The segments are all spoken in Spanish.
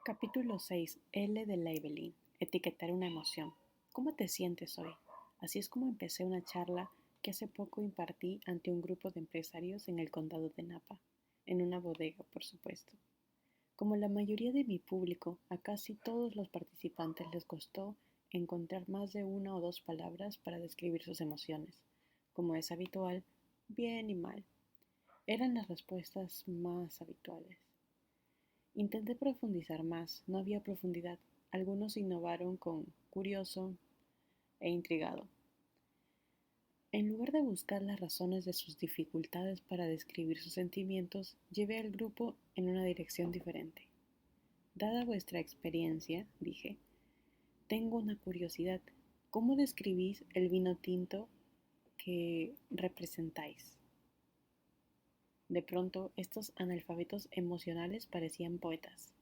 Capítulo 6. L de Labeling. Etiquetar una emoción. ¿Cómo te sientes hoy? Así es como empecé una charla que hace poco impartí ante un grupo de empresarios en el condado de Napa, en una bodega, por supuesto. Como la mayoría de mi público, a casi todos los participantes les costó encontrar más de una o dos palabras para describir sus emociones. Como es habitual, bien y mal. Eran las respuestas más habituales. Intenté profundizar más, no había profundidad. Algunos innovaron con curioso e intrigado. En lugar de buscar las razones de sus dificultades para describir sus sentimientos, llevé al grupo en una dirección diferente. Dada vuestra experiencia, dije, tengo una curiosidad. ¿Cómo describís el vino tinto que representáis? De pronto, estos analfabetos emocionales parecían poetas.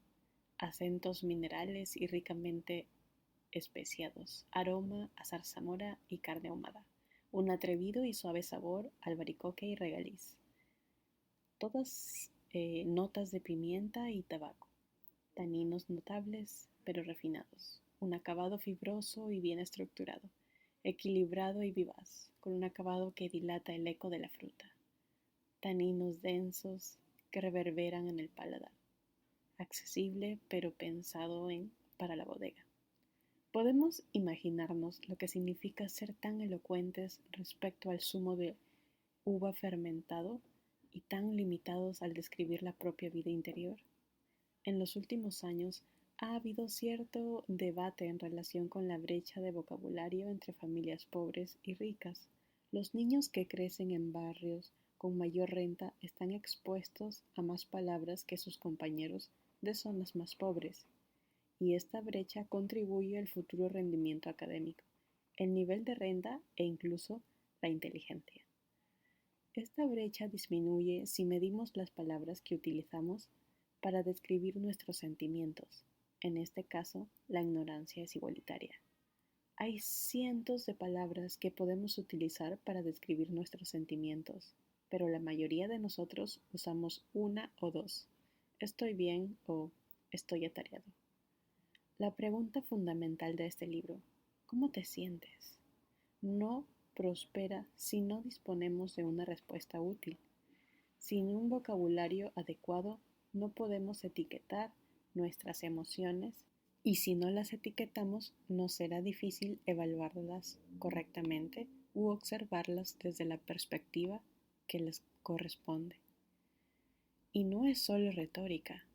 Acentos minerales y ricamente especiados, aroma a zarzamora y carne ahumada, un atrevido y suave sabor, albaricoque y regaliz. Todas notas de pimienta y tabaco, taninos notables pero refinados, un acabado fibroso y bien estructurado, equilibrado y vivaz, con un acabado que dilata el eco de la fruta, taninos densos que reverberan en el paladar, accesible pero pensado para la bodega. Podemos imaginarnos lo que significa ser tan elocuentes respecto al zumo de uva fermentado y tan limitados al describir la propia vida interior. En los últimos años ha habido cierto debate en relación con la brecha de vocabulario entre familias pobres y ricas. Los niños que crecen en barrios con mayor renta están expuestos a más palabras que sus compañeros de zonas más pobres, y esta brecha contribuye al futuro rendimiento académico, el nivel de renta e incluso la inteligencia. Esta brecha disminuye si medimos las palabras que utilizamos para describir nuestros sentimientos. En este caso, la ignorancia es igualitaria. Hay cientos de palabras que podemos utilizar para describir nuestros sentimientos, pero la mayoría de nosotros usamos una o dos. Estoy bien o estoy atareado. La pregunta fundamental de este libro, ¿cómo te sientes?, no prospera si no disponemos de una respuesta útil. Sin un vocabulario adecuado no podemos etiquetar nuestras emociones y si no las etiquetamos nos será difícil evaluarlas correctamente u observarlas desde la perspectiva que les corresponde. Y no es solo retórica.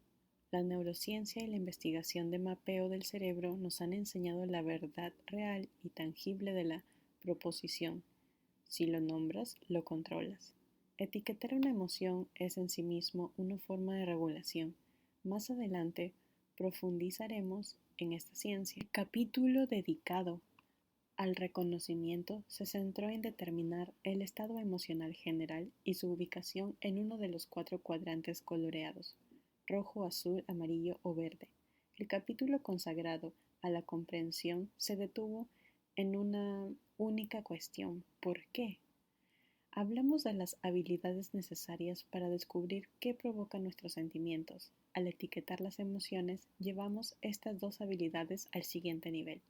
La neurociencia y la investigación de mapeo del cerebro nos han enseñado la verdad real y tangible de la proposición. Si lo nombras, lo controlas. Etiquetar una emoción es en sí mismo una forma de regulación. Más adelante profundizaremos en esta ciencia. El capítulo dedicado al reconocimiento se centró en determinar el estado emocional general y su ubicación en uno de los 4 cuadrantes coloreados: rojo, azul, amarillo o verde. El capítulo consagrado a la comprensión se detuvo en una única cuestión: ¿por qué? Hablamos de las habilidades necesarias para descubrir qué provoca nuestros sentimientos. Al etiquetar las emociones, llevamos estas dos habilidades al siguiente nivel.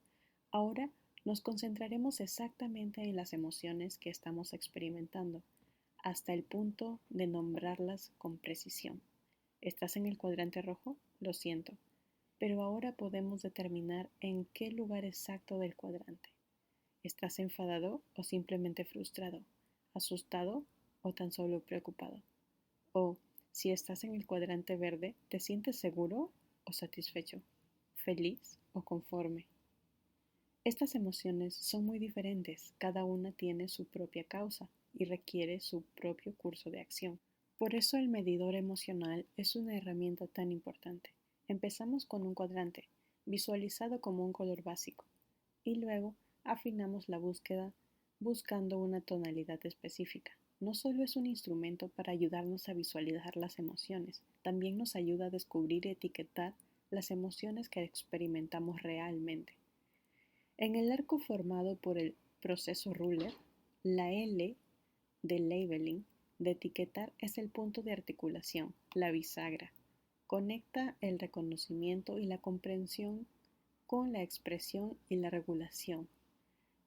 Ahora nos concentraremos exactamente en las emociones que estamos experimentando, hasta el punto de nombrarlas con precisión. ¿Estás en el cuadrante rojo? Lo siento, pero ahora podemos determinar en qué lugar exacto del cuadrante. ¿Estás enfadado o simplemente frustrado? ¿Asustado o tan solo preocupado? O, si estás en el cuadrante verde, ¿te sientes seguro o satisfecho? ¿Feliz o conforme? Estas emociones son muy diferentes, cada una tiene su propia causa y requiere su propio curso de acción. Por eso el medidor emocional es una herramienta tan importante. Empezamos con un cuadrante, visualizado como un color básico, y luego afinamos la búsqueda buscando una tonalidad específica. No solo es un instrumento para ayudarnos a visualizar las emociones, también nos ayuda a descubrir y etiquetar las emociones que experimentamos realmente. En el arco formado por el proceso Ruller, la L de labeling, de etiquetar, es el punto de articulación, la bisagra. Conecta el reconocimiento y la comprensión con la expresión y la regulación,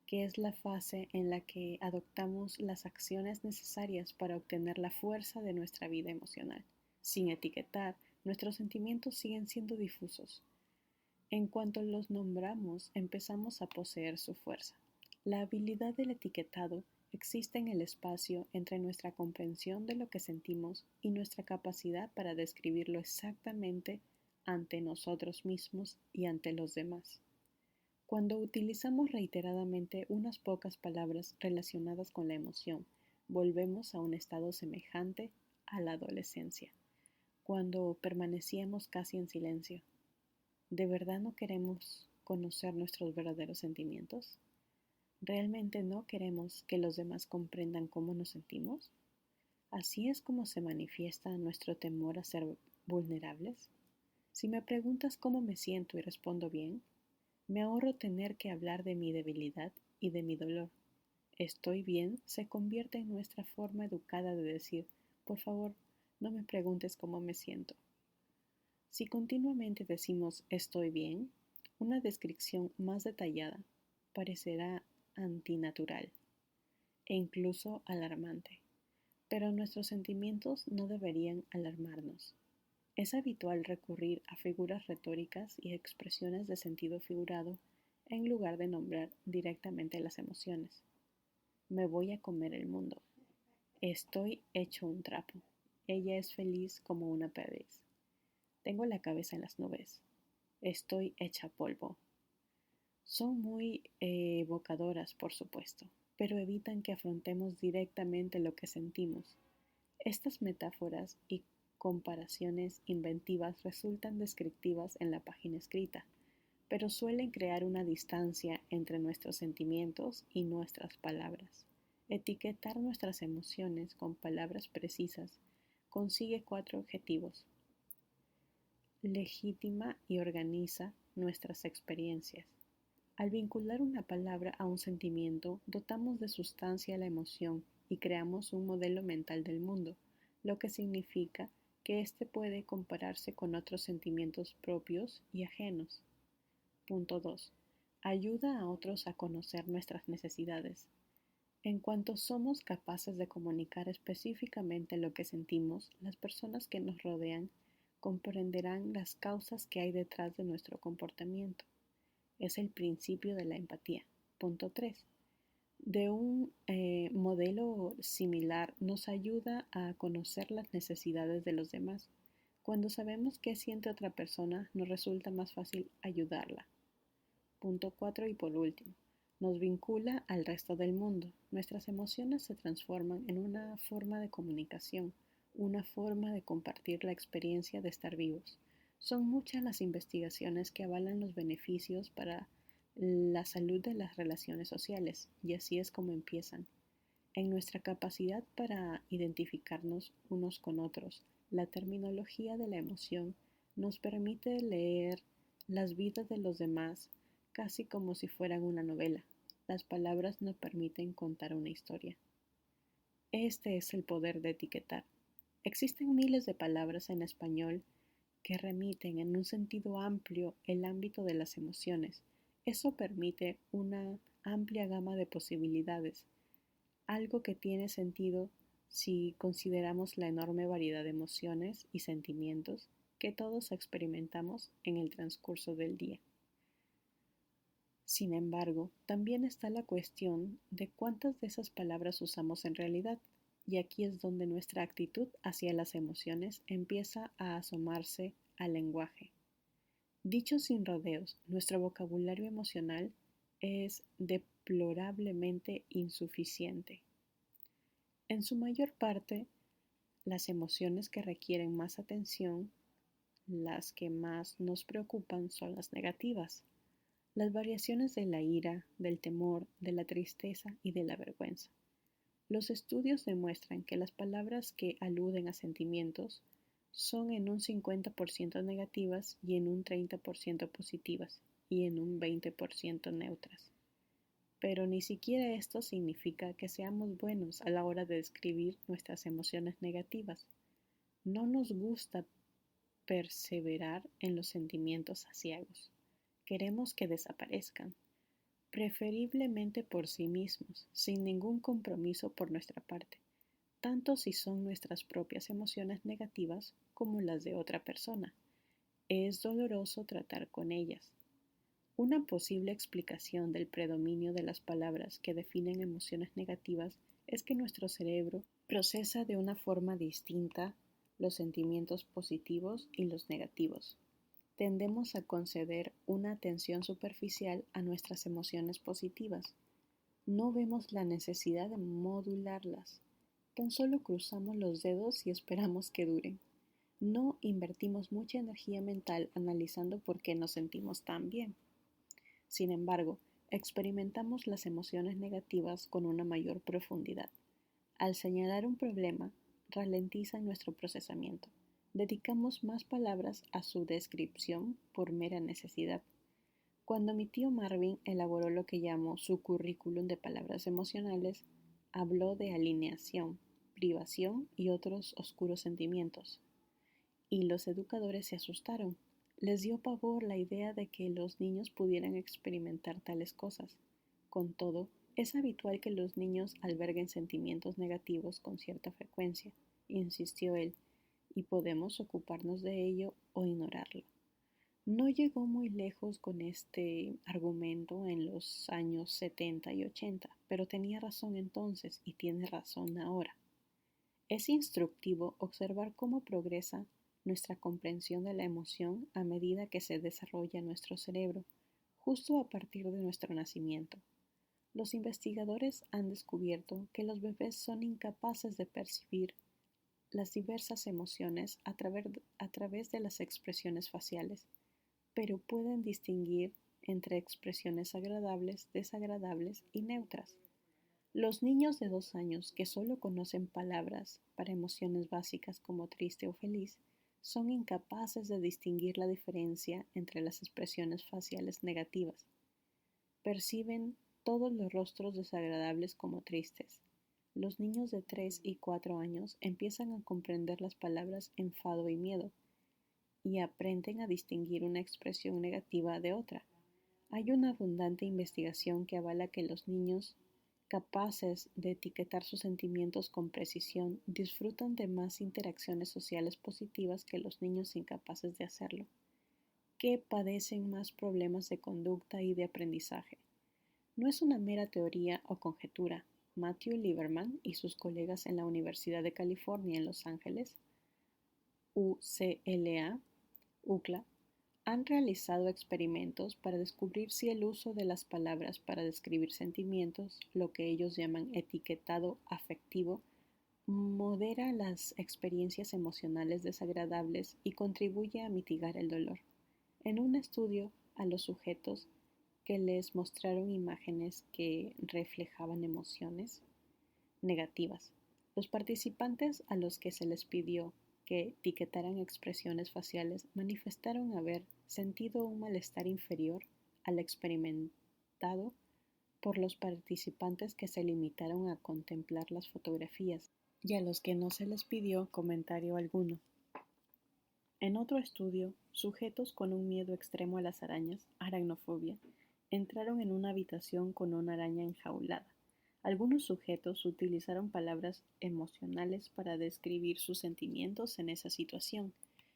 que es la fase en la que adoptamos las acciones necesarias para obtener la fuerza de nuestra vida emocional. Sin etiquetar, nuestros sentimientos siguen siendo difusos. En cuanto los nombramos, empezamos a poseer su fuerza. La habilidad del etiquetado existe en el espacio entre nuestra comprensión de lo que sentimos y nuestra capacidad para describirlo exactamente ante nosotros mismos y ante los demás. Cuando utilizamos reiteradamente unas pocas palabras relacionadas con la emoción, volvemos a un estado semejante a la adolescencia, cuando permanecíamos casi en silencio. ¿De verdad no queremos conocer nuestros verdaderos sentimientos? ¿Realmente no queremos que los demás comprendan cómo nos sentimos? ¿Así es como se manifiesta nuestro temor a ser vulnerables? Si me preguntas cómo me siento y respondo bien, me ahorro tener que hablar de mi debilidad y de mi dolor. Estoy bien se convierte en nuestra forma educada de decir, por favor, no me preguntes cómo me siento. Si continuamente decimos estoy bien, una descripción más detallada parecerá antinatural e incluso alarmante, pero nuestros sentimientos no deberían alarmarnos. Es habitual recurrir a figuras retóricas y expresiones de sentido figurado en lugar de nombrar directamente las emociones. Me voy a comer el mundo. Estoy hecho un trapo. Ella es feliz como una perdiz. Tengo la cabeza en las nubes. Estoy hecha polvo. Son muy evocadoras, por supuesto, pero evitan que afrontemos directamente lo que sentimos. Estas metáforas y comparaciones inventivas resultan descriptivas en la página escrita, pero suelen crear una distancia entre nuestros sentimientos y nuestras palabras. Etiquetar nuestras emociones con palabras precisas consigue 4 objetivos. Legitima y organiza nuestras experiencias. Al vincular una palabra a un sentimiento, dotamos de sustancia la emoción y creamos un modelo mental del mundo, lo que significa que éste puede compararse con otros sentimientos propios y ajenos. Punto 2. Ayuda a otros a conocer nuestras necesidades. En cuanto somos capaces de comunicar específicamente lo que sentimos, las personas que nos rodean comprenderán las causas que hay detrás de nuestro comportamiento. Es el principio de la empatía. Punto 3. De un modelo similar nos ayuda a conocer las necesidades de los demás. Cuando sabemos qué siente otra persona, nos resulta más fácil ayudarla. Punto 4 y por último, nos vincula al resto del mundo. Nuestras emociones se transforman en una forma de comunicación, una forma de compartir la experiencia de estar vivos. Son muchas las investigaciones que avalan los beneficios para la salud de las relaciones sociales, y así es como empiezan. En nuestra capacidad para identificarnos unos con otros, la terminología de la emoción nos permite leer las vidas de los demás casi como si fueran una novela. Las palabras nos permiten contar una historia. Este es el poder de etiquetar. Existen miles de palabras en español que remiten en un sentido amplio el ámbito de las emociones. Eso permite una amplia gama de posibilidades, algo que tiene sentido si consideramos la enorme variedad de emociones y sentimientos que todos experimentamos en el transcurso del día. Sin embargo, también está la cuestión de cuántas de esas palabras usamos en realidad, y aquí es donde nuestra actitud hacia las emociones empieza a asomarse al lenguaje. Dicho sin rodeos, nuestro vocabulario emocional es deplorablemente insuficiente. En su mayor parte, las emociones que requieren más atención, las que más nos preocupan, son las negativas. Las variaciones de la ira, del temor, de la tristeza y de la vergüenza. Los estudios demuestran que las palabras que aluden a sentimientos son en un 50% negativas y en un 30% positivas y en un 20% neutras. Pero ni siquiera esto significa que seamos buenos a la hora de describir nuestras emociones negativas. No nos gusta perseverar en los sentimientos aciagos. Queremos que desaparezcan, preferiblemente por sí mismos, sin ningún compromiso por nuestra parte, tanto si son nuestras propias emociones negativas como las de otra persona. Es doloroso tratar con ellas. Una posible explicación del predominio de las palabras que definen emociones negativas es que nuestro cerebro procesa de una forma distinta los sentimientos positivos y los negativos. Tendemos a conceder una atención superficial a nuestras emociones positivas. No vemos la necesidad de modularlas. Tan solo cruzamos los dedos y esperamos que duren. No invertimos mucha energía mental analizando por qué nos sentimos tan bien. Sin embargo, experimentamos las emociones negativas con una mayor profundidad. Al señalar un problema, ralentizan nuestro procesamiento. Dedicamos más palabras a su descripción por mera necesidad. Cuando mi tío Marvin elaboró lo que llamó su currículum de palabras emocionales, habló de alineación, privación y otros oscuros sentimientos. Y los educadores se asustaron. Les dio pavor la idea de que los niños pudieran experimentar tales cosas. Con todo, es habitual que los niños alberguen sentimientos negativos con cierta frecuencia, insistió él, y podemos ocuparnos de ello o ignorarlo. No llegó muy lejos con este argumento en los años 70 y 80, pero tenía razón entonces y tiene razón ahora. Es instructivo observar cómo progresa nuestra comprensión de la emoción a medida que se desarrolla nuestro cerebro, justo a partir de nuestro nacimiento. Los investigadores han descubierto que los bebés son incapaces de percibir las diversas emociones a través de las expresiones faciales, pero pueden distinguir entre expresiones agradables, desagradables y neutras. Los niños de 2 años que solo conocen palabras para emociones básicas como triste o feliz son incapaces de distinguir la diferencia entre las expresiones faciales negativas. Perciben todos los rostros desagradables como tristes. Los niños de 3 y 4 años empiezan a comprender las palabras enfado y miedo y aprenden a distinguir una expresión negativa de otra. Hay una abundante investigación que avala que los niños capaces de etiquetar sus sentimientos con precisión disfrutan de más interacciones sociales positivas que los niños incapaces de hacerlo, que padecen más problemas de conducta y de aprendizaje. No es una mera teoría o conjetura. Matthew Lieberman y sus colegas en la Universidad de California en Los Ángeles, UCLA, han realizado experimentos para descubrir si el uso de las palabras para describir sentimientos, lo que ellos llaman etiquetado afectivo, modera las experiencias emocionales desagradables y contribuye a mitigar el dolor. En un estudio a los sujetos que les mostraron imágenes que reflejaban emociones negativas, los participantes a los que se les pidió que etiquetaran expresiones faciales manifestaron haber sentido un malestar inferior al experimentado por los participantes que se limitaron a contemplar las fotografías y a los que no se les pidió comentario alguno. En otro estudio, sujetos con un miedo extremo a las arañas, aracnofobia, entraron en una habitación con una araña enjaulada. Algunos sujetos utilizaron palabras emocionales para describir sus sentimientos en esa situación,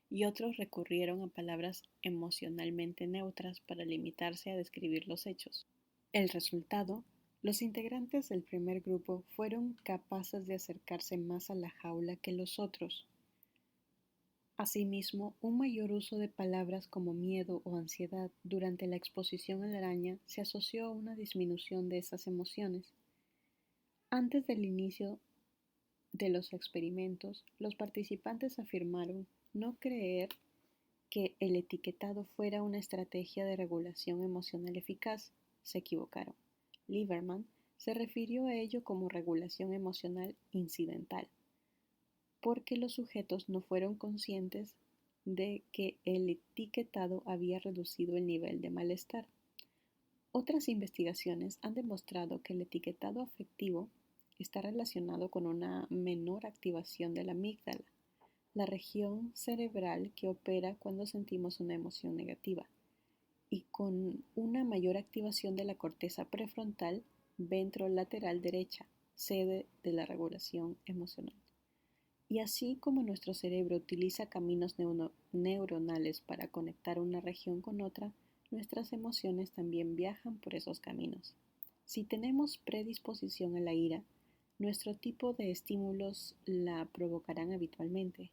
y otros recurrieron a palabras emocionalmente neutras para limitarse a describir los hechos. El resultado, los integrantes del primer grupo fueron capaces de acercarse más a la jaula que los otros. Asimismo, un mayor uso de palabras como miedo o ansiedad durante la exposición a la araña se asoció a una disminución de esas emociones. Antes del inicio de los experimentos, los participantes afirmaron no creer que el etiquetado fuera una estrategia de regulación emocional eficaz. Se equivocaron. Lieberman se refirió a ello como regulación emocional incidental, porque los sujetos no fueron conscientes de que el etiquetado había reducido el nivel de malestar. Otras investigaciones han demostrado que el etiquetado afectivo está relacionado con una menor activación de la amígdala, la región cerebral que opera cuando sentimos una emoción negativa, y con una mayor activación de la corteza prefrontal ventrolateral derecha, sede de la regulación emocional. Y así como nuestro cerebro utiliza caminos neuronales para conectar una región con otra, nuestras emociones también viajan por esos caminos. Si tenemos predisposición a la ira, nuestro tipo de estímulos la provocarán habitualmente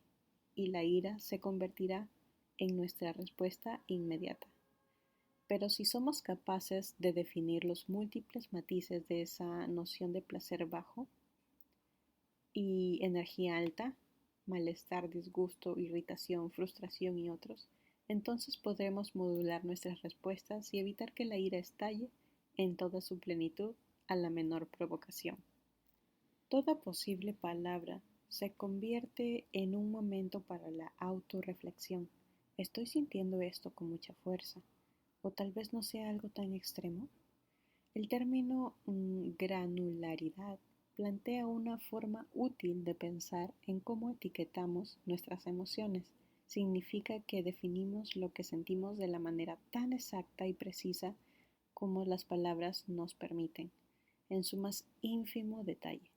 y la ira se convertirá en nuestra respuesta inmediata. Pero si somos capaces de definir los múltiples matices de esa noción de placer bajo y energía alta, malestar, disgusto, irritación, frustración y otros, entonces podremos modular nuestras respuestas y evitar que la ira estalle en toda su plenitud a la menor provocación. Toda posible palabra se convierte en un momento para la autorreflexión. ¿Estoy sintiendo esto con mucha fuerza? ¿O tal vez no sea algo tan extremo? El término granularidad plantea una forma útil de pensar en cómo etiquetamos nuestras emociones. Significa que definimos lo que sentimos de la manera tan exacta y precisa como las palabras nos permiten, en su más ínfimo detalle.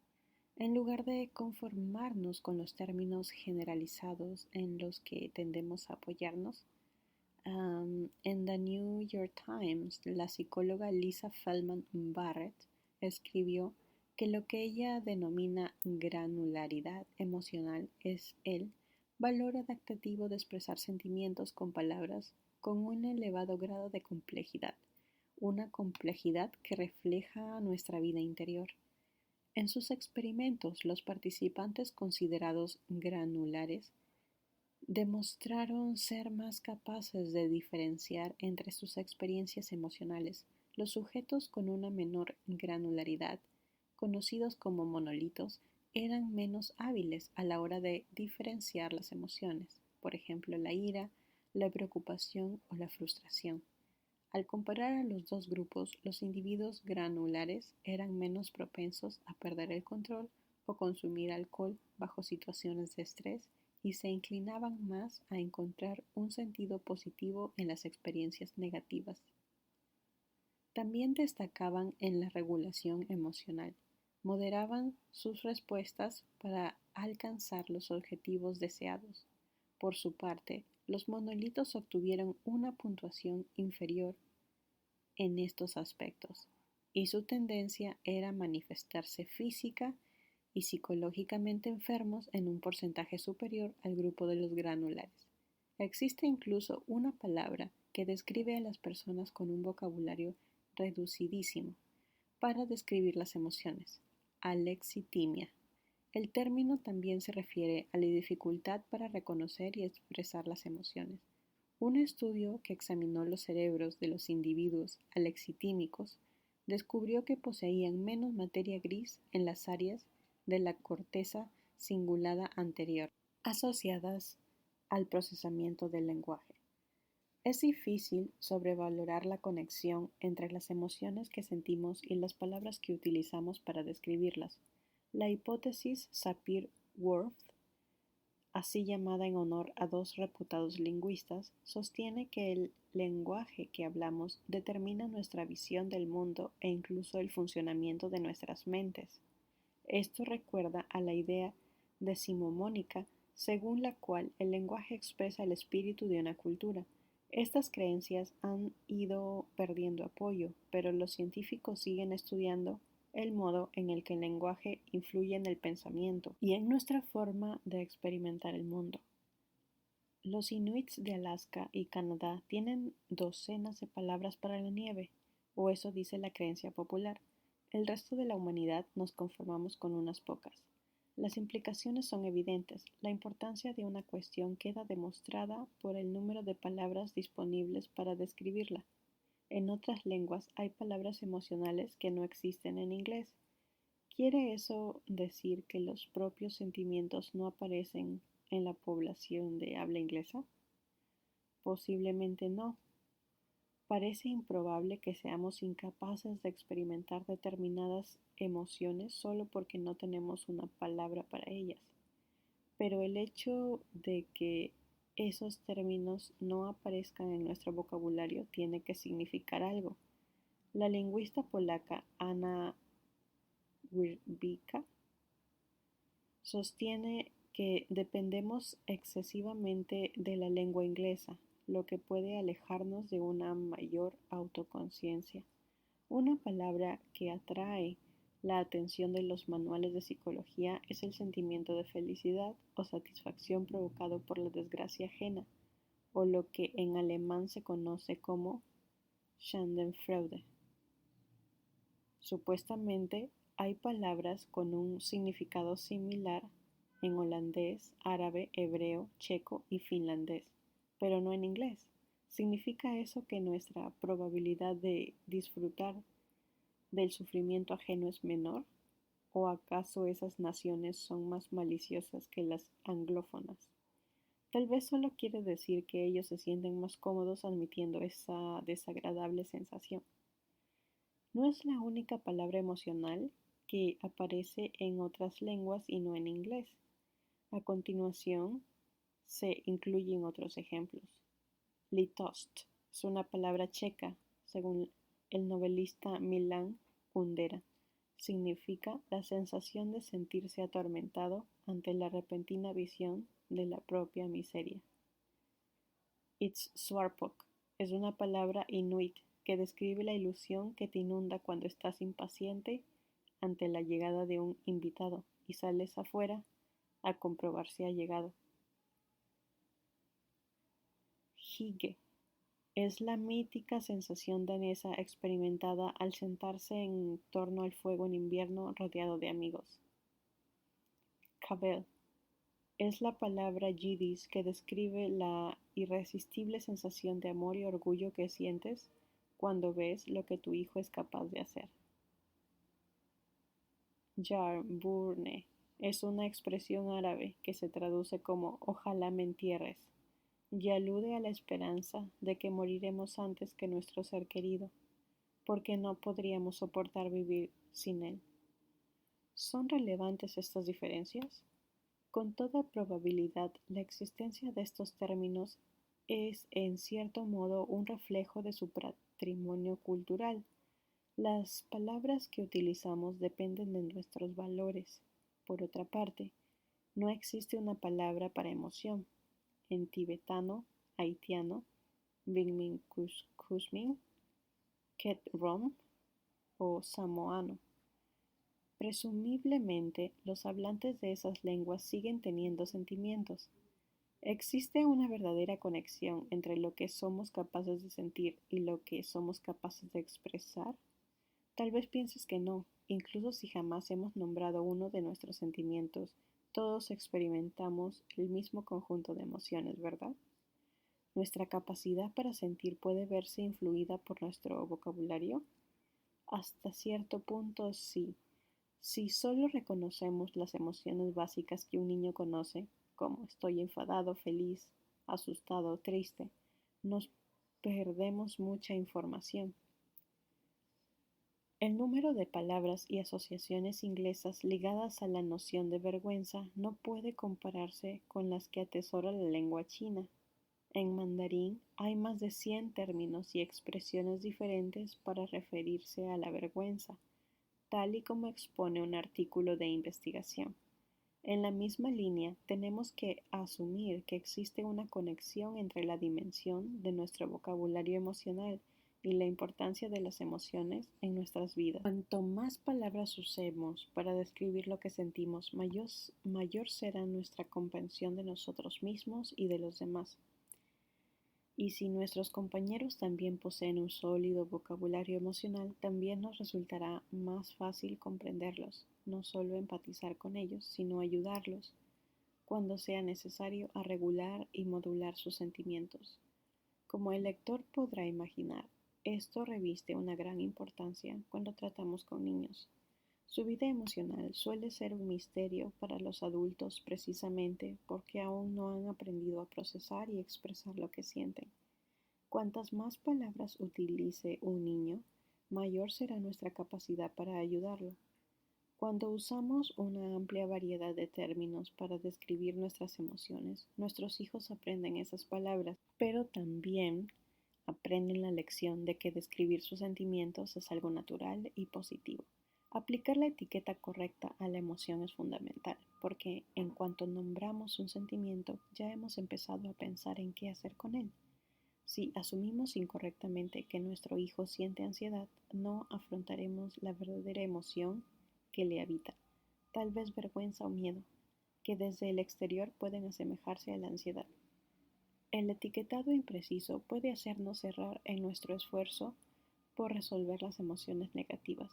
En lugar de conformarnos con los términos generalizados en los que tendemos a apoyarnos, en The New York Times, la psicóloga Lisa Feldman Barrett escribió que lo que ella denomina granularidad emocional es el valor adaptativo de expresar sentimientos con palabras con un elevado grado de complejidad, una complejidad que refleja nuestra vida interior. En sus experimentos, los participantes considerados granulares demostraron ser más capaces de diferenciar entre sus experiencias emocionales. Los sujetos con una menor granularidad, conocidos como monolitos, eran menos hábiles a la hora de diferenciar las emociones, por ejemplo, la ira, la preocupación o la frustración. Al comparar a los dos grupos, los individuos granulares eran menos propensos a perder el control o consumir alcohol bajo situaciones de estrés y se inclinaban más a encontrar un sentido positivo en las experiencias negativas. También destacaban en la regulación emocional, moderaban sus respuestas para alcanzar los objetivos deseados. Por su parte, los monolitos obtuvieron una puntuación inferior en estos aspectos, y su tendencia era manifestarse física y psicológicamente enfermos en un porcentaje superior al grupo de los granulares. Existe incluso una palabra que describe a las personas con un vocabulario reducidísimo para describir las emociones: alexitimia. El término también se refiere a la dificultad para reconocer y expresar las emociones. Un estudio que examinó los cerebros de los individuos alexitímicos descubrió que poseían menos materia gris en las áreas de la corteza cingulada anterior, asociadas al procesamiento del lenguaje. Es difícil sobrevalorar la conexión entre las emociones que sentimos y las palabras que utilizamos para describirlas. La hipótesis Sapir-Whorf, así llamada en honor a dos reputados lingüistas, sostiene que el lenguaje que hablamos determina nuestra visión del mundo e incluso el funcionamiento de nuestras mentes. Esto recuerda a la idea decimonónica según la cual el lenguaje expresa el espíritu de una cultura. Estas creencias han ido perdiendo apoyo, pero los científicos siguen estudiando el modo en el que el lenguaje influye en el pensamiento y en nuestra forma de experimentar el mundo. Los inuits de Alaska y Canadá tienen docenas de palabras para la nieve, o eso dice la creencia popular. El resto de la humanidad nos conformamos con unas pocas. Las implicaciones son evidentes. La importancia de una cuestión queda demostrada por el número de palabras disponibles para describirla. En otras lenguas hay palabras emocionales que no existen en inglés. ¿Quiere eso decir que los propios sentimientos no aparecen en la población de habla inglesa? Posiblemente no. Parece improbable que seamos incapaces de experimentar determinadas emociones solo porque no tenemos una palabra para ellas. pero el hecho de que esos términos no aparezcan en nuestro vocabulario tiene que significar algo. La lingüista polaca Anna Wierzbicka sostiene que dependemos excesivamente de la lengua inglesa, lo que puede alejarnos de una mayor autoconciencia. Una palabra que atrae la atención de los manuales de psicología es el sentimiento de felicidad o satisfacción provocado por la desgracia ajena, o lo que en alemán se conoce como Schadenfreude. Supuestamente hay palabras con un significado similar en holandés, árabe, hebreo, checo y finlandés, pero no en inglés. ¿Significa eso que nuestra probabilidad de disfrutar del sufrimiento ajeno es menor? ¿O acaso esas naciones son más maliciosas que las anglófonas? Tal vez solo quiere decir que ellos se sienten más cómodos admitiendo esa desagradable sensación. No es la única palabra emocional que aparece en otras lenguas y no en inglés. A continuación, se incluyen otros ejemplos. Litost es una palabra checa, según el novelista Milan Kundera. Significa la sensación de sentirse atormentado ante la repentina visión de la propia miseria. Itswarpok es una palabra inuit que describe la ilusión que te inunda cuando estás impaciente ante la llegada de un invitado y sales afuera a comprobar si ha llegado. Hygge es la mítica sensación danesa experimentada al sentarse en torno al fuego en invierno rodeado de amigos. Kabel es la palabra yiddish que describe la irresistible sensación de amor y orgullo que sientes cuando ves lo que tu hijo es capaz de hacer. Yar burne es una expresión árabe que se traduce como ojalá me entierres y alude a la esperanza de que moriremos antes que nuestro ser querido, porque no podríamos soportar vivir sin él. ¿Son relevantes estas diferencias? Con toda probabilidad, la existencia de estos términos es en cierto modo un reflejo de su patrimonio cultural. Las palabras que utilizamos dependen de nuestros valores. Por otra parte, no existe una palabra para emoción. En tibetano, haitiano, Bingmin Kusmin, Ket Rom o samoano. Presumiblemente, los hablantes de esas lenguas siguen teniendo sentimientos. ¿Existe una verdadera conexión entre lo que somos capaces de sentir y lo que somos capaces de expresar? Tal vez pienses que no, incluso si jamás hemos nombrado uno de nuestros sentimientos, todos experimentamos el mismo conjunto de emociones, ¿verdad? ¿Nuestra capacidad para sentir puede verse influida por nuestro vocabulario? Hasta cierto punto sí. Si solo reconocemos las emociones básicas que un niño conoce, como estoy enfadado, feliz, asustado, triste, nos perdemos mucha información. El número de palabras y asociaciones inglesas ligadas a la noción de vergüenza no puede compararse con las que atesora la lengua china. En mandarín hay más de 100 términos y expresiones diferentes para referirse a la vergüenza, tal y como expone un artículo de investigación. En la misma línea, tenemos que asumir que existe una conexión entre la dimensión de nuestro vocabulario emocional y la importancia de las emociones en nuestras vidas. Cuanto más palabras usemos para describir lo que sentimos, mayor será nuestra comprensión de nosotros mismos y de los demás. Y si nuestros compañeros también poseen un sólido vocabulario emocional, también nos resultará más fácil comprenderlos, no solo empatizar con ellos, sino ayudarlos, cuando sea necesario, a regular y modular sus sentimientos. Como el lector podrá imaginar, esto reviste una gran importancia cuando tratamos con niños. Su vida emocional suele ser un misterio para los adultos precisamente porque aún no han aprendido a procesar y expresar lo que sienten. Cuantas más palabras utilice un niño, mayor será nuestra capacidad para ayudarlo. Cuando usamos una amplia variedad de términos para describir nuestras emociones, nuestros hijos aprenden esas palabras, pero también aprenden la lección de que describir sus sentimientos es algo natural y positivo. Aplicar la etiqueta correcta a la emoción es fundamental, porque en cuanto nombramos un sentimiento, ya hemos empezado a pensar en qué hacer con él. Si asumimos incorrectamente que nuestro hijo siente ansiedad, no afrontaremos la verdadera emoción que le habita, tal vez vergüenza o miedo, que desde el exterior pueden asemejarse a la ansiedad. El etiquetado impreciso puede hacernos errar en nuestro esfuerzo por resolver las emociones negativas,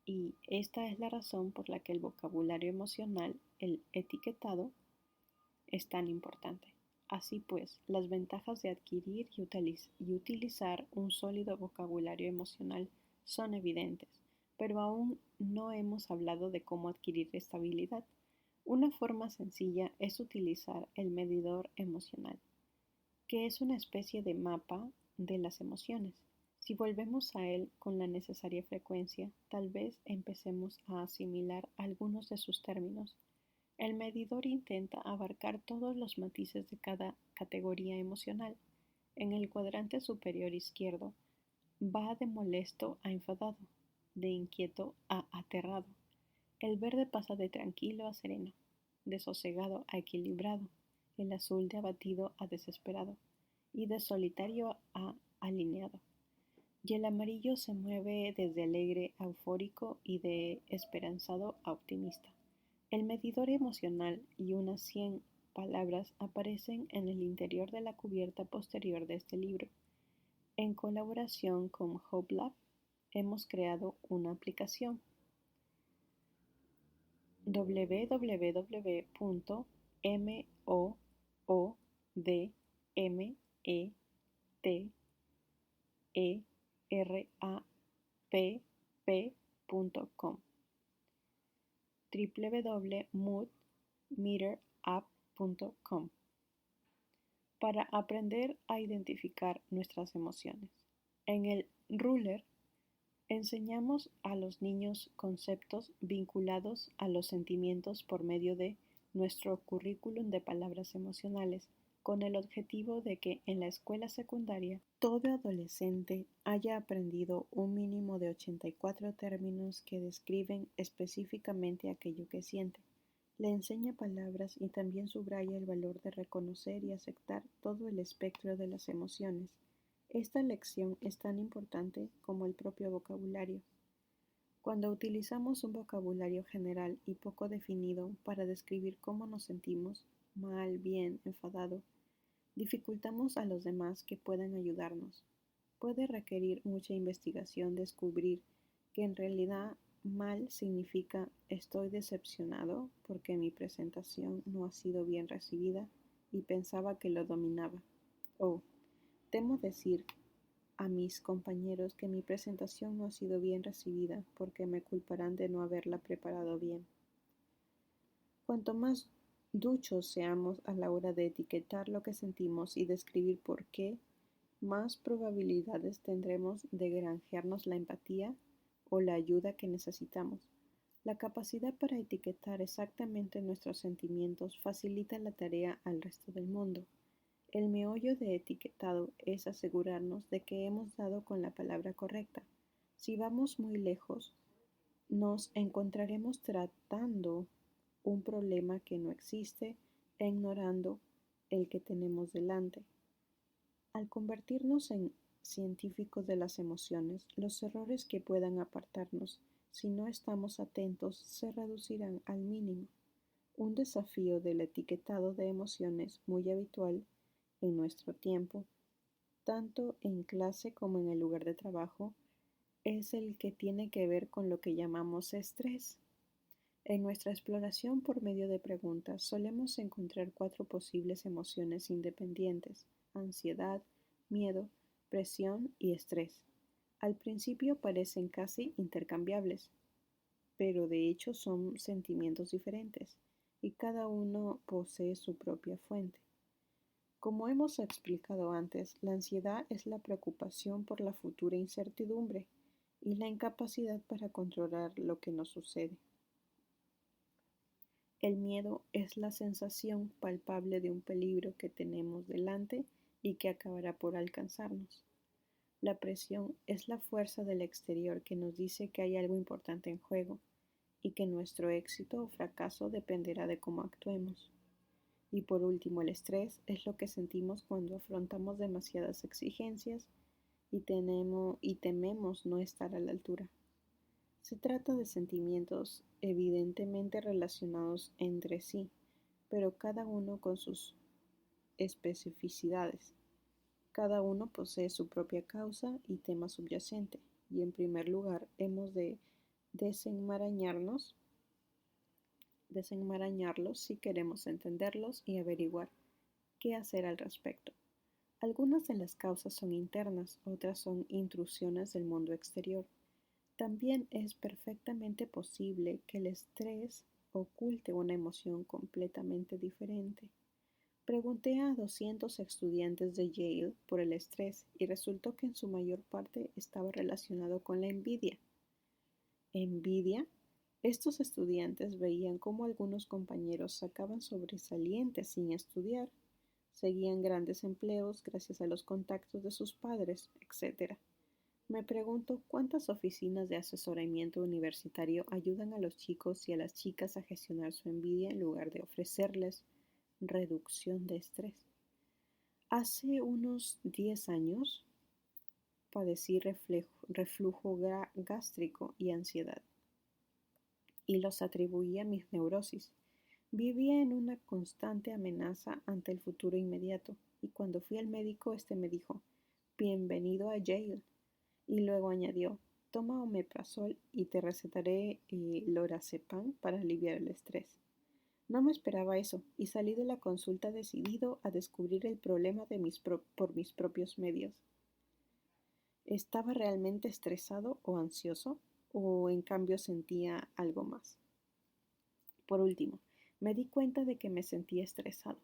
y esta es la razón por la que el vocabulario emocional, el etiquetado, es tan importante. Así pues, las ventajas de adquirir y utilizar un sólido vocabulario emocional son evidentes, pero aún no hemos hablado de cómo adquirir estabilidad. Una forma sencilla es utilizar el medidor emocional, que es una especie de mapa de las emociones. Si volvemos a él con la necesaria frecuencia, tal vez empecemos a asimilar algunos de sus términos. El medidor intenta abarcar todos los matices de cada categoría emocional. En el cuadrante superior izquierdo va de molesto a enfadado, de inquieto a aterrado. El verde pasa de tranquilo a sereno, de sosegado a equilibrado, el azul de abatido a desesperado y de solitario a alineado. Y el amarillo se mueve desde alegre a eufórico y de esperanzado a optimista. El medidor emocional y unas 100 palabras aparecen en el interior de la cubierta posterior de este libro. En colaboración con HopeLab, hemos creado una aplicación www.moodmerapp.com www.moodmeterapp.com para aprender a identificar nuestras emociones. En el ruler enseñamos a los niños conceptos vinculados a los sentimientos por medio de nuestro currículum de palabras emocionales, con el objetivo de que en la escuela secundaria todo adolescente haya aprendido un mínimo de 84 términos que describen específicamente aquello que siente. Le enseña palabras y también subraya el valor de reconocer y aceptar todo el espectro de las emociones. Esta lección es tan importante como el propio vocabulario. Cuando utilizamos un vocabulario general y poco definido para describir cómo nos sentimos, mal, bien, enfadado, dificultamos a los demás que puedan ayudarnos. Puede requerir mucha investigación descubrir que en realidad mal significa estoy decepcionado porque mi presentación no ha sido bien recibida y pensaba que lo dominaba. O temo decir a mis compañeros que mi presentación no ha sido bien recibida porque me culparán de no haberla preparado bien. Cuanto más duchos seamos a la hora de etiquetar lo que sentimos y describir por qué, más probabilidades tendremos de granjearnos la empatía o la ayuda que necesitamos. La capacidad para etiquetar exactamente nuestros sentimientos facilita la tarea al resto del mundo. El meollo de etiquetado es asegurarnos de que hemos dado con la palabra correcta. Si vamos muy lejos, nos encontraremos tratando un problema que no existe e ignorando el que tenemos delante. Al convertirnos en científicos de las emociones, los errores que puedan apartarnos si no estamos atentos se reducirán al mínimo. Un desafío del etiquetado de emociones muy habitual en nuestro tiempo, tanto en clase como en el lugar de trabajo, es el que tiene que ver con lo que llamamos estrés. En nuestra exploración por medio de preguntas solemos encontrar 4 posibles emociones independientes: ansiedad, miedo, presión y estrés. Al principio parecen casi intercambiables, pero de hecho son sentimientos diferentes y cada uno posee su propia fuente. Como hemos explicado antes, la ansiedad es la preocupación por la futura incertidumbre y la incapacidad para controlar lo que nos sucede. El miedo es la sensación palpable de un peligro que tenemos delante y que acabará por alcanzarnos. La presión es la fuerza del exterior que nos dice que hay algo importante en juego y que nuestro éxito o fracaso dependerá de cómo actuemos. Y por último, el estrés es lo que sentimos cuando afrontamos demasiadas exigencias y tememos no estar a la altura. Se trata de sentimientos evidentemente relacionados entre sí, pero cada uno con sus especificidades. Cada uno posee su propia causa y tema subyacente, y en primer lugar hemos de desenmarañarnos, desenmarañarlos si queremos entenderlos y averiguar qué hacer al respecto. Algunas de las causas son internas, otras son intrusiones del mundo exterior. También es perfectamente posible que el estrés oculte una emoción completamente diferente. Pregunté a 200 estudiantes de Yale por el estrés y resultó que en su mayor parte estaba relacionado con la envidia. ¿Envidia? Estos estudiantes veían cómo algunos compañeros sacaban sobresalientes sin estudiar, seguían grandes empleos gracias a los contactos de sus padres, etc. Me pregunto cuántas oficinas de asesoramiento universitario ayudan a los chicos y a las chicas a gestionar su envidia en lugar de ofrecerles reducción de estrés. Hace unos 10 años padecí reflujo gástrico y ansiedad y los atribuí a mis neurosis. Vivía en una constante amenaza ante el futuro inmediato y cuando fui al médico este me dijo, bienvenido a Yale. Y luego añadió, toma omeprazol y te recetaré lorazepam para aliviar el estrés. No me esperaba eso y salí de la consulta decidido a descubrir el problema por mis propios medios. ¿Estaba realmente estresado o ansioso o en cambio sentía algo más? Por último, me di cuenta de que me sentía estresado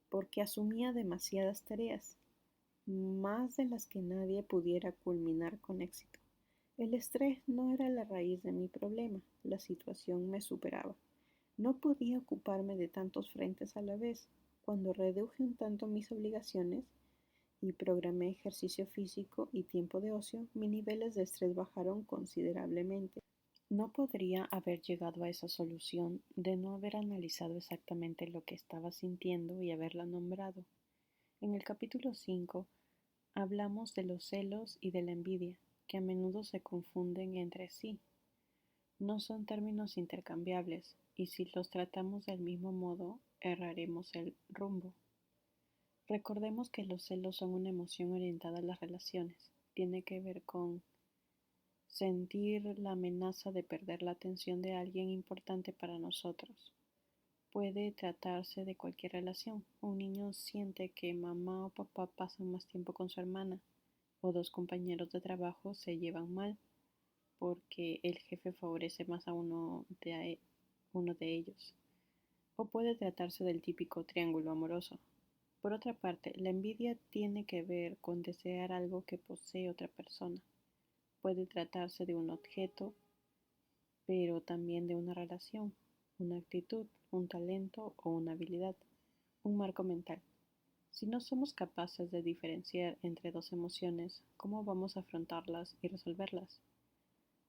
porque asumía demasiadas tareas, más de las que nadie pudiera culminar con éxito. El estrés no era la raíz de mi problema, la situación me superaba. No podía ocuparme de tantos frentes a la vez. Cuando reduje un tanto mis obligaciones y programé ejercicio físico y tiempo de ocio, mis niveles de estrés bajaron considerablemente. No podría haber llegado a esa solución de no haber analizado exactamente lo que estaba sintiendo y haberla nombrado. En el capítulo 5 hablamos de los celos y de la envidia, que a menudo se confunden entre sí. No son términos intercambiables, y si los tratamos del mismo modo, erraremos el rumbo. Recordemos que los celos son una emoción orientada a las relaciones. Tiene que ver con sentir la amenaza de perder la atención de alguien importante para nosotros. Puede tratarse de cualquier relación. Un niño siente que mamá o papá pasan más tiempo con su hermana, o dos compañeros de trabajo se llevan mal porque el jefe favorece más a uno de ellos. O puede tratarse del típico triángulo amoroso. Por otra parte, la envidia tiene que ver con desear algo que posee otra persona. Puede tratarse de un objeto, pero también de una relación, una actitud, un talento o una habilidad, un marco mental. Si no somos capaces de diferenciar entre dos emociones, ¿cómo vamos a afrontarlas y resolverlas?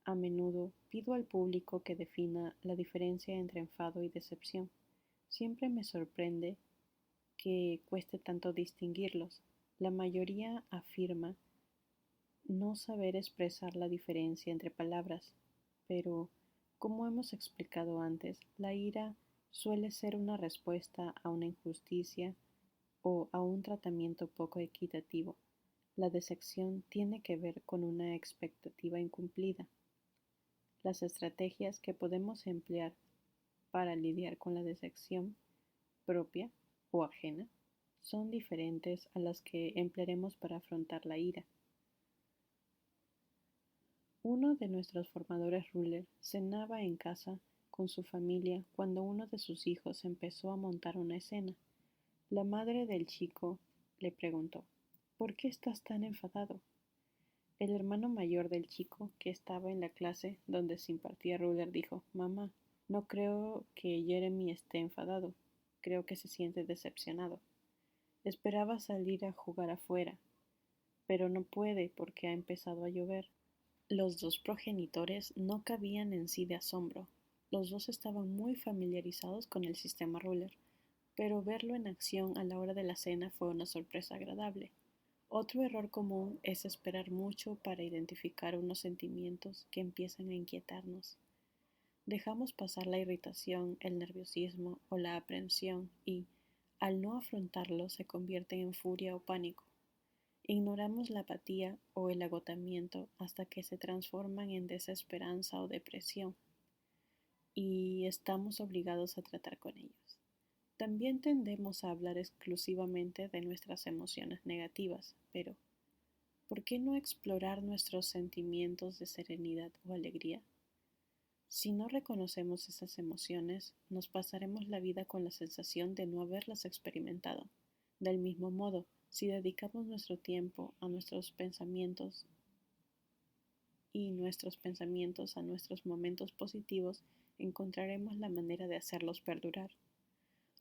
A menudo pido al público que defina la diferencia entre enfado y decepción. Siempre me sorprende que cueste tanto distinguirlos. La mayoría afirma no saber expresar la diferencia entre palabras, pero, como hemos explicado antes, la ira suele ser una respuesta a una injusticia o a un tratamiento poco equitativo. La decepción tiene que ver con una expectativa incumplida. Las estrategias que podemos emplear para lidiar con la decepción propia o ajena son diferentes a las que emplearemos para afrontar la ira. Uno de nuestros formadores ruler cenaba en casa con su familia cuando uno de sus hijos empezó a montar una escena. La madre del chico le preguntó, ¿por qué estás tan enfadado? El hermano mayor del chico, que estaba en la clase donde se impartía ruler, dijo, mamá, No creo que Jeremy esté enfadado, creo que se siente decepcionado. Esperaba salir a jugar afuera, pero no puede porque ha empezado a llover. Los dos progenitores no cabían en sí de asombro. Los dos estaban muy familiarizados con el sistema Ruler, pero verlo en acción a la hora de la cena fue una sorpresa agradable. Otro error común es esperar mucho para identificar unos sentimientos que empiezan a inquietarnos. Dejamos pasar la irritación, el nerviosismo o la aprensión y, al no afrontarlos, se convierten en furia o pánico. Ignoramos la apatía o el agotamiento hasta que se transforman en desesperanza o depresión y estamos obligados a tratar con ellos. También tendemos a hablar exclusivamente de nuestras emociones negativas, pero ¿por qué no explorar nuestros sentimientos de serenidad o alegría? Si no reconocemos esas emociones, nos pasaremos la vida con la sensación de no haberlas experimentado. Del mismo modo, si dedicamos nuestro tiempo a nuestros pensamientos y nuestros pensamientos a nuestros momentos positivos, encontraremos la manera de hacerlos perdurar.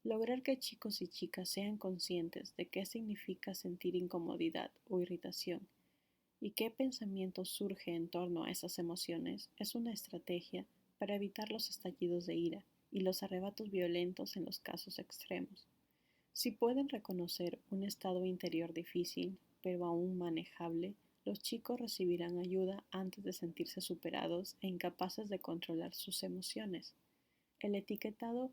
Lograr que chicos y chicas sean conscientes de qué significa sentir incomodidad o irritación y qué pensamiento surge en torno a esas emociones es una estrategia para evitar los estallidos de ira y los arrebatos violentos en los casos extremos. Si pueden reconocer un estado interior difícil, pero aún manejable, los chicos recibirán ayuda antes de sentirse superados e incapaces de controlar sus emociones. El etiquetado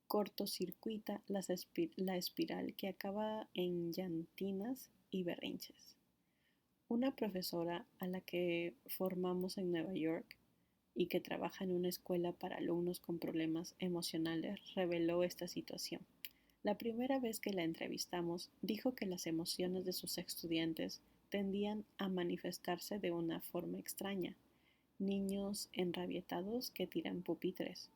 cortocircuita la espiral que acaba en llantinas y berrinches. Una profesora a la que formamos en Nueva York y que trabaja en una escuela para alumnos con problemas emocionales reveló esta situación. La primera vez que la entrevistamos, dijo que las emociones de sus estudiantes tendían a manifestarse de una forma extraña. Niños enrabietados que tiran pupitres,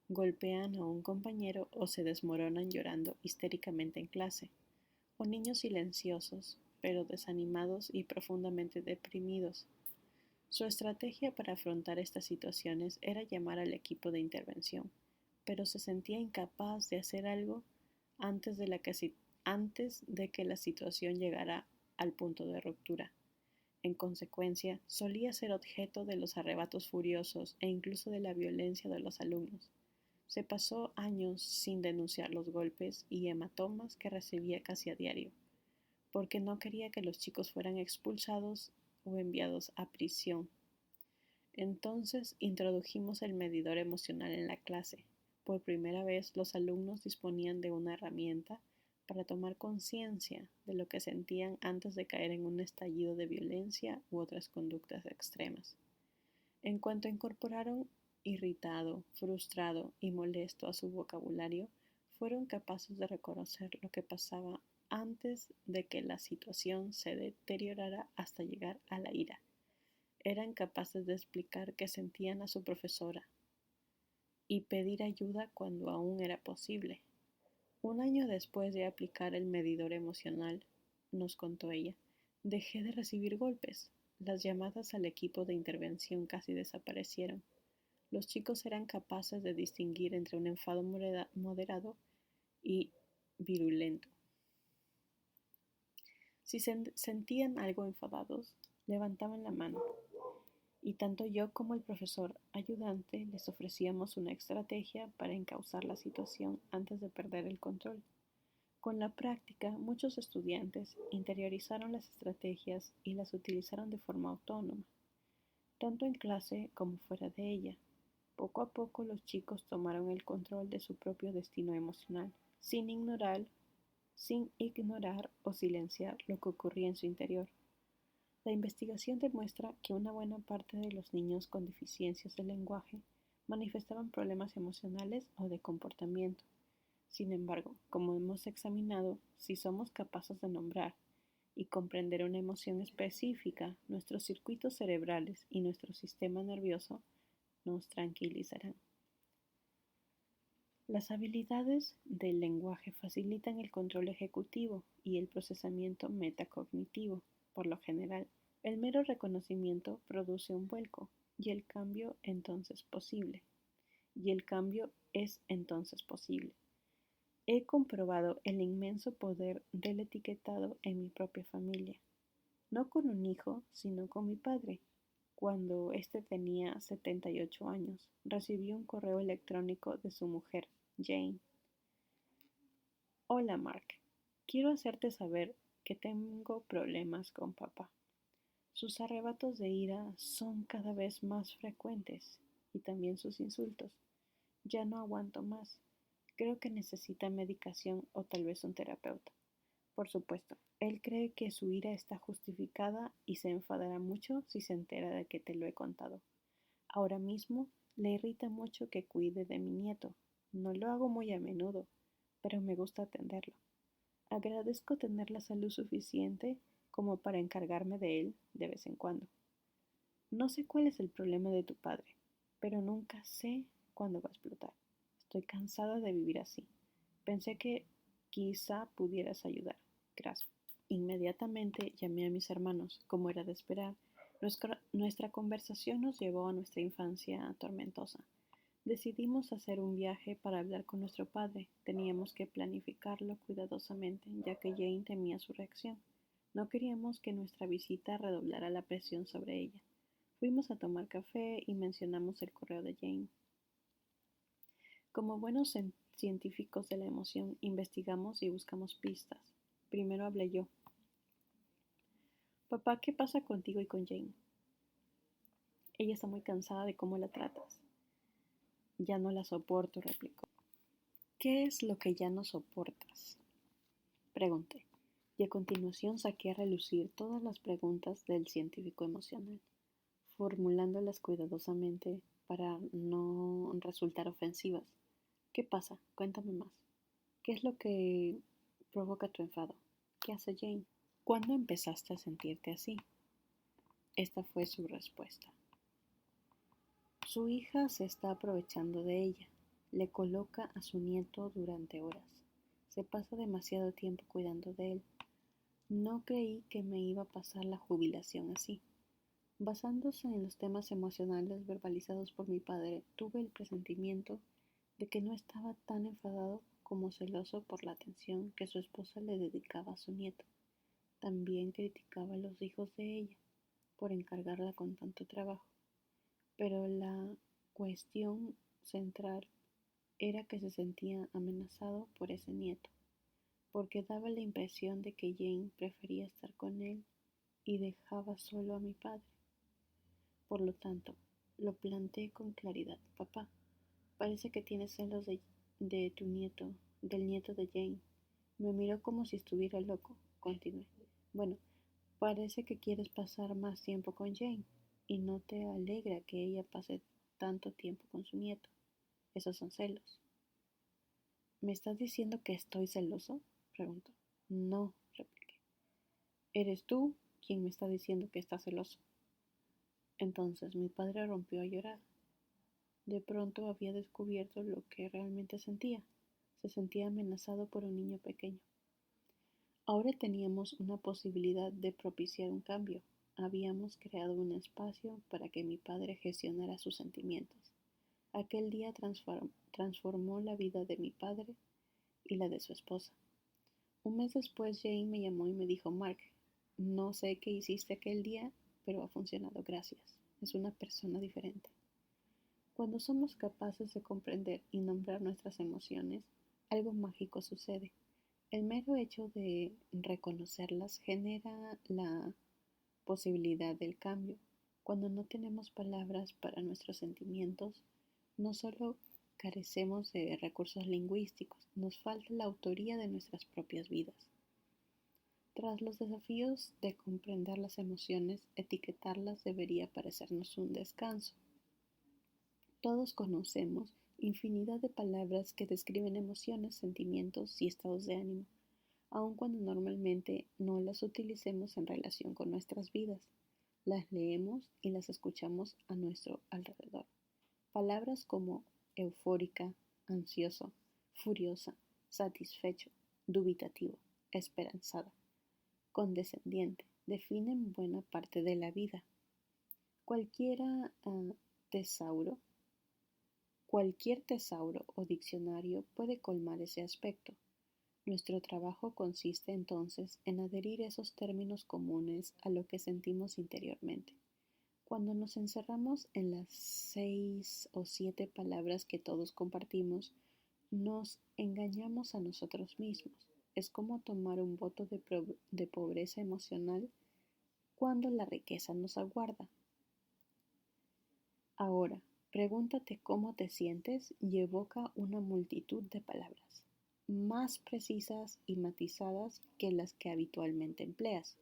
golpean a un compañero o se desmoronan llorando histéricamente en clase, o niños silenciosos, pero desanimados y profundamente deprimidos. Su estrategia para afrontar estas situaciones era llamar al equipo de intervención, pero se sentía incapaz de hacer algo antes de que la situación llegara al punto de ruptura. En consecuencia, solía ser objeto de los arrebatos furiosos e incluso de la violencia de los alumnos. Se pasó años sin denunciar los golpes y hematomas que recibía casi a diario, porque no quería que los chicos fueran expulsados o enviados a prisión. Entonces introdujimos el medidor emocional en la clase. Por primera vez los alumnos disponían de una herramienta para tomar conciencia de lo que sentían antes de caer en un estallido de violencia u otras conductas extremas. En cuanto incorporaron irritado, frustrado y molesto a su vocabulario, fueron capaces de reconocer lo que pasaba antes de que la situación se deteriorara hasta llegar a la ira. Eran capaces de explicar que sentían a su profesora y pedir ayuda cuando aún era posible. Un año después de aplicar el medidor emocional, nos contó ella, dejé de recibir golpes. Las llamadas al equipo de intervención casi desaparecieron. Los chicos eran capaces de distinguir entre un enfado moderado y virulento. Si se sentían algo enfadados, levantaban la mano y tanto yo como el profesor ayudante les ofrecíamos una estrategia para encauzar la situación antes de perder el control. Con la práctica, muchos estudiantes interiorizaron las estrategias y las utilizaron de forma autónoma, tanto en clase como fuera de ella. Poco a poco los chicos tomaron el control de su propio destino emocional, sin ignorar o silenciar lo que ocurría en su interior. La investigación demuestra que una buena parte de los niños con deficiencias de lenguaje manifestaban problemas emocionales o de comportamiento. Sin embargo, como hemos examinado, si somos capaces de nombrar y comprender una emoción específica, nuestros circuitos cerebrales y nuestro sistema nervioso nos tranquilizarán. Las habilidades del lenguaje facilitan el control ejecutivo y el procesamiento metacognitivo. Por lo general, el mero reconocimiento produce un vuelco y el cambio entonces posible. y el cambio es entonces posible. He comprobado el inmenso poder del etiquetado en mi propia familia, no con un hijo, sino con mi padre. Cuando éste tenía 78 años, recibió un correo electrónico de su mujer, Jane. Hola Mark, quiero hacerte saber que tengo problemas con papá. Sus arrebatos de ira son cada vez más frecuentes y también sus insultos. Ya no aguanto más. Creo que necesita medicación o tal vez un terapeuta. Por supuesto, él cree que su ira está justificada y se enfadará mucho si se entera de que te lo he contado. Ahora mismo le irrita mucho que cuide de mi nieto. No lo hago muy a menudo, pero me gusta atenderlo. Agradezco tener la salud suficiente como para encargarme de él de vez en cuando. No sé cuál es el problema de tu padre, pero nunca sé cuándo va a explotar. Estoy cansada de vivir así. Pensé que quizá pudieras ayudar. Gracias. Inmediatamente llamé a mis hermanos, como era de esperar. Nuestra conversación nos llevó a nuestra infancia tormentosa. Decidimos hacer un viaje para hablar con nuestro padre. Teníamos que planificarlo cuidadosamente, ya que Jane temía su reacción. No queríamos que nuestra visita redoblara la presión sobre ella. Fuimos a tomar café y mencionamos el correo de Jane. Como buenos científicos de la emoción, investigamos y buscamos pistas. Primero hablé yo. Papá, ¿qué pasa contigo y con Jane? Ella está muy cansada de cómo la tratas. Ya no la soporto, replicó. ¿Qué es lo que ya no soportas? Pregunté, y a continuación saqué a relucir todas las preguntas del científico emocional, formulándolas cuidadosamente para no resultar ofensivas. ¿Qué pasa? Cuéntame más. ¿Qué es lo que provoca tu enfado? ¿Qué hace Jane? ¿Cuándo empezaste a sentirte así? Esta fue su respuesta. Su hija se está aprovechando de ella. Le coloca a su nieto durante horas. Se pasa demasiado tiempo cuidando de él. No creí que me iba a pasar la jubilación así. Basándose en los temas emocionales verbalizados por mi padre, tuve el presentimiento de que no estaba tan enfadado como celoso por la atención que su esposa le dedicaba a su nieto. También criticaba a los hijos de ella por encargarla con tanto trabajo. Pero la cuestión central era que se sentía amenazado por ese nieto, porque daba la impresión de que Jane prefería estar con él y dejaba solo a mi padre. Por lo tanto, lo planteé con claridad. Papá, parece que tienes celos de tu nieto, del nieto de Jane. Me miró como si estuviera loco. Continué. Bueno, parece que quieres pasar más tiempo con Jane y no te alegra que ella pase tanto tiempo con su nieto. Esos son celos. ¿Me estás diciendo que estoy celoso? Preguntó. No, repliqué. Eres tú quien me está diciendo que estás celoso. Entonces mi padre rompió a llorar. De pronto había descubierto lo que realmente sentía. Se sentía amenazado por un niño pequeño. Ahora teníamos una posibilidad de propiciar un cambio. Habíamos creado un espacio para que mi padre gestionara sus sentimientos. Aquel día transformó la vida de mi padre y la de su esposa. Un mes después Jane me llamó y me dijo, Mark, no sé qué hiciste aquel día, pero ha funcionado, gracias. Es una persona diferente. Cuando somos capaces de comprender y nombrar nuestras emociones, algo mágico sucede. El mero hecho de reconocerlas genera la posibilidad del cambio. Cuando no tenemos palabras para nuestros sentimientos, no solo carecemos de recursos lingüísticos, nos falta la autoría de nuestras propias vidas. Tras los desafíos de comprender las emociones, etiquetarlas debería parecernos un descanso. Todos conocemos infinidad de palabras que describen emociones, sentimientos y estados de ánimo, aun cuando normalmente no las utilicemos en relación con nuestras vidas. Las leemos y las escuchamos a nuestro alrededor. Palabras como eufórica, ansioso, furiosa, satisfecho, dubitativo, esperanzada, condescendiente, definen buena parte de la vida. Cualquiera tesauro Cualquier tesauro o diccionario puede colmar ese aspecto. Nuestro trabajo consiste entonces en adherir esos términos comunes a lo que sentimos interiormente. Cuando nos encerramos en las 6 o 7 palabras que todos compartimos, nos engañamos a nosotros mismos. Es como tomar un voto de pobreza emocional cuando la riqueza nos aguarda. Ahora, pregúntate cómo te sientes y evoca una multitud de palabras, más precisas y matizadas que las que habitualmente empleas.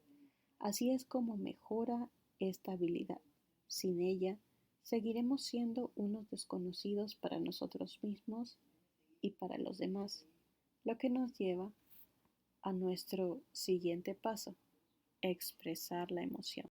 Así es como mejora esta habilidad. Sin ella, seguiremos siendo unos desconocidos para nosotros mismos y para los demás, lo que nos lleva a nuestro siguiente paso, expresar la emoción.